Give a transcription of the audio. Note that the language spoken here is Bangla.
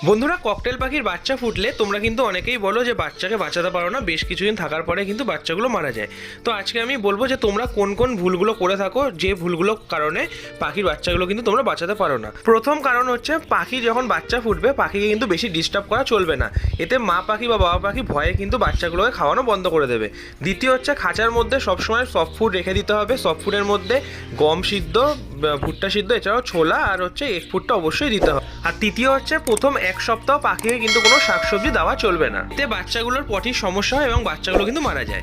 বন্ধুরা, ককটেল পাখির বাচ্চা ফুটলে তোমরা কিন্তু অনেকেই বলো যে বাচ্চাকে বাঁচাতে পারো না, বেশ কিছুদিন থাকার পরে কিন্তু বাচ্চাগুলো মারা যায়। তো আজকে আমি বলবো যে তোমরা কোন কোন ভুলগুলো করে থাকো, যে ভুলগুলোর কারণে পাখির বাচ্চাগুলো কিন্তু তোমরা বাঁচাতে পারো না। প্রথম কারণ হচ্ছে, পাখি যখন বাচ্চা ফুটবে পাখিকে কিন্তু বেশি ডিস্টার্ব করা চলবে না, এতে মা পাখি বা বাবা পাখি ভয়ে কিন্তু বাচ্চাগুলোকে খাওয়ানো বন্ধ করে দেবে। দ্বিতীয় হচ্ছে, খাঁচার মধ্যে সবসময় সফট ফুড রেখে দিতে হবে। সফট ফুডের মধ্যে গম সিদ্ধ, ভুট্টা সিদ্ধ, এছাড়াও ছোলা আর হচ্ছে এগ ফুডটা অবশ্যই দিতে হবে। আর তৃতীয় হচ্ছে, প্রথম এক সপ্তাহ পাখিকে কিন্তু কোনো শাকসবজি দেওয়া চলবে না, এতে বাচ্চাগুলোর পটির সমস্যা হয় এবং বাচ্চাগুলো কিন্তু মারা যায়।